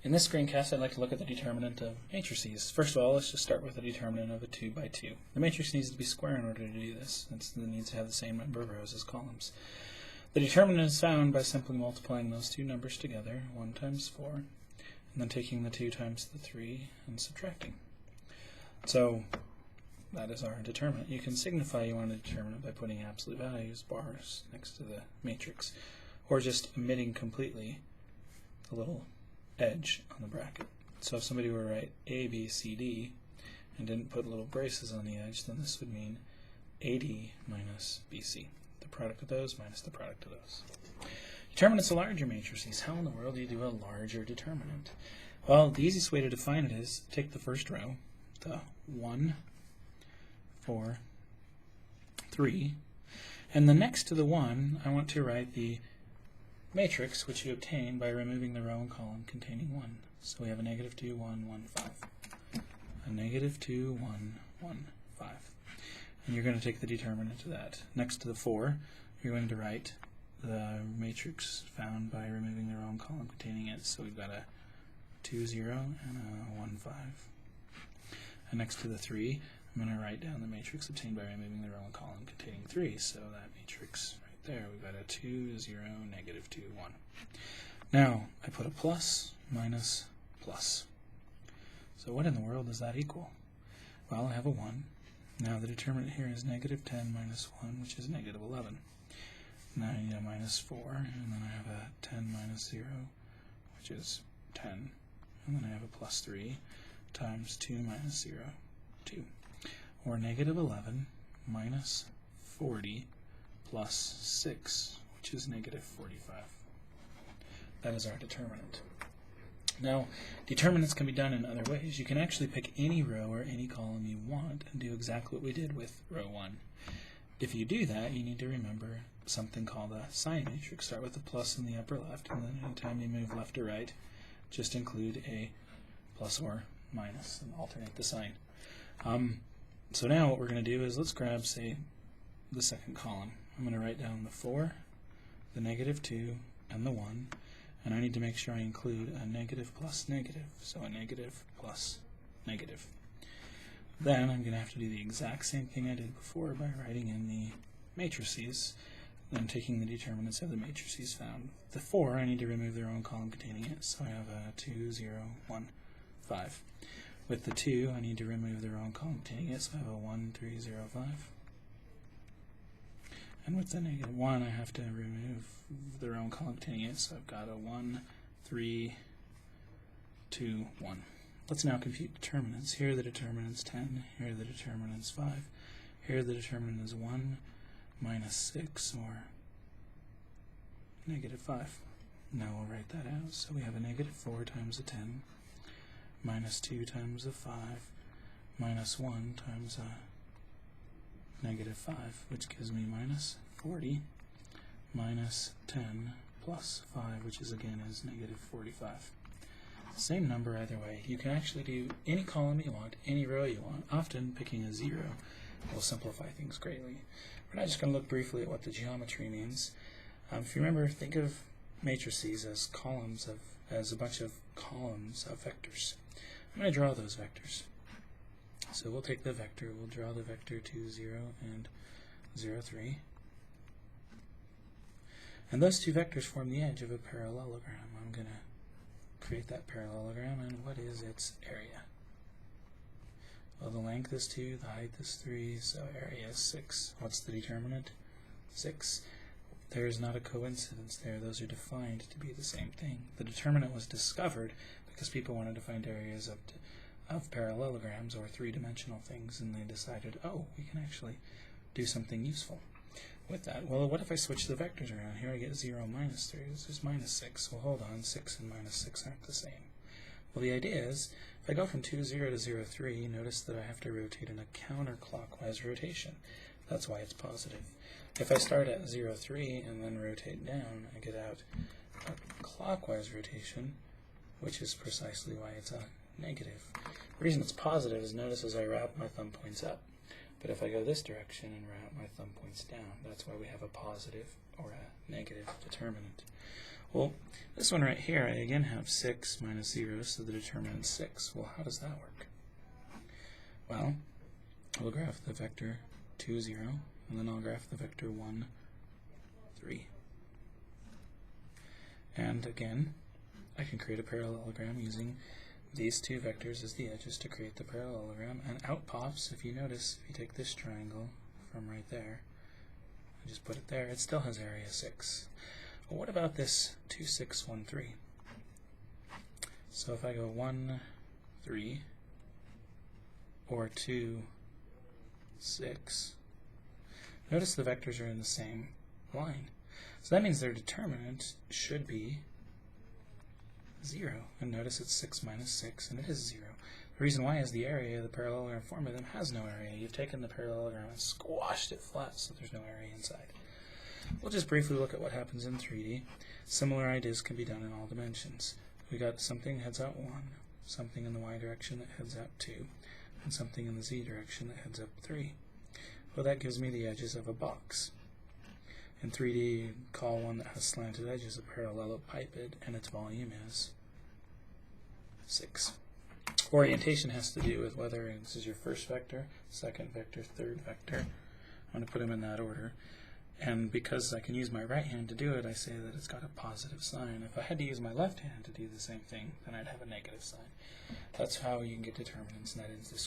In this screencast, I'd like to look at the determinant of matrices. First of all, let's just start with the determinant of a 2 by 2. The matrix needs to be square in order to do this. It needs to have the same number of rows as columns. The determinant is found by simply multiplying those two numbers together, 1 times 4, and then taking the 2 times the 3 and subtracting. So that is our determinant. You can signify you want a determinant by putting absolute values, bars, next to the matrix, or just omitting completely the little edge on the bracket. So if somebody were to write A, B, C, D and didn't put little braces on the edge, then this would mean AD minus BC. The product of those minus the product of those. Determinants of larger matrices. How in the world do you do a larger determinant? Well, the easiest way to define it is take the first row, the 1, 4, 3, and then next to the 1, I want to write the matrix which you obtain by removing the row and column containing 1. So we have a negative 2, 1, 1, 5. A negative 2, 1, 1, 5. And you're going to take the determinant of that. Next to the 4, you're going to write the matrix found by removing the row and column containing it. So we've got a 2, 0, and a 1, 5. And next to the 3, I'm going to write down the matrix obtained by removing the row and column containing 3. So that matrix there, we've got a 2, 0, negative 2, 1. Now, I put a plus, minus, plus. So what in the world does that equal? Well, I have a 1. Now the determinant here is negative 10 minus 1, which is negative 11. Now I need a minus 4, and then I have a 10 minus 0, which is 10. And then I have a plus 3 times 2 minus 0, 2. Or negative 11 minus 40 plus 6, which is negative 45. That is our determinant. Now, determinants can be done in other ways. You can actually pick any row or any column you want and do exactly what we did with row 1. If you do that, you need to remember something called a sign matrix. Start with a plus in the upper left, and then anytime you move left or right, just include a plus or minus and alternate the sign. So now what we're going to do is let's grab, say, the second column. I'm going to write down the 4, the negative 2, and the 1, and I need to make sure I include a negative plus negative, so a negative plus negative. Then I'm going to have to do the exact same thing I did before by writing in the matrices, then taking the determinants of the matrices found. The 4, I need to remove the row and column containing it, so I have a 2, 0, 1, 5. With the 2, I need to remove the row and column containing it, so I have a 1, 3, 0, 5. And with the negative 1, I have to remove the row and column containing it, so I've got a 1, 3, 2, 1. Let's now compute determinants. Here are the determinants 10, here are the determinants 5, here the determinant is 1, minus 6, or negative 5. Now we'll write that out. So we have a negative 4 times a 10, minus 2 times a 5, minus 1 times a negative 5, which gives me minus 40, minus 10 plus 5, which is again is negative 45. Same number either way. You can actually do any column you want, any row you want. Often picking a 0 will simplify things greatly. We're now just going to look briefly at what the geometry means. If you remember, think of matrices as columns as a bunch of columns of vectors. I'm going to draw those vectors. So we'll take the vector, we'll draw the vector 2, 0, and 0, 3. And those two vectors form the edge of a parallelogram. I'm going to create that parallelogram, and what is its area? Well, the length is 2, the height is 3, so area is 6. What's the determinant? 6. There is not a coincidence there. Those are defined to be the same thing. The determinant was discovered because people wanted to find areas of parallelograms or three-dimensional things, and they decided, oh, we can actually do something useful with that. Well, what if I switch the vectors around? Here I get 0, minus 3. This is minus 6. Well, hold on. 6 and minus 6 aren't the same. Well, the idea is, if I go from 2, 0 to 0, 3, notice that I have to rotate in a counterclockwise rotation. That's why it's positive. If I start at 0, 3 and then rotate down, I get out a clockwise rotation, which is precisely why it's a negative. The reason it's positive is notice as I route my thumb points up. But if I go this direction and route my thumb points down, that's why we have a positive or a negative determinant. Well, this one right here, I again have 6 minus 0, so the determinant is 6. Well, how does that work? Well, we'll graph the vector 2, 0, and then I'll graph the vector 1, 3. And again, I can create a parallelogram using these two vectors as the edges to create the parallelogram, and out pops, if you notice, if you take this triangle from right there and just put it there, it still has area 6. Well, what about this 2, 6, 1, 3? So if I go 1, 3, or 2, 6, notice the vectors are in the same line. So that means their determinant should be 0. And notice it's 6 minus 6, and it is 0. The reason why is the area of the parallelogram formed by them has no area. You've taken the parallelogram and squashed it flat, so there's no area inside. We'll just briefly look at what happens in 3D. Similar ideas can be done in all dimensions. We got something heads out 1, something in the y direction that heads out 2, and something in the z direction that heads up 3. Well, that gives me the edges of a box. In 3D, call one that has slanted edges a parallelepiped, and its volume is 6. Orientation has to do with whether this is your first vector, second vector, third vector. I'm going to put them in that order. And because I can use my right hand to do it, I say that it's got a positive sign. If I had to use my left hand to do the same thing, then I'd have a negative sign. That's how you can get determinants, and that ends this.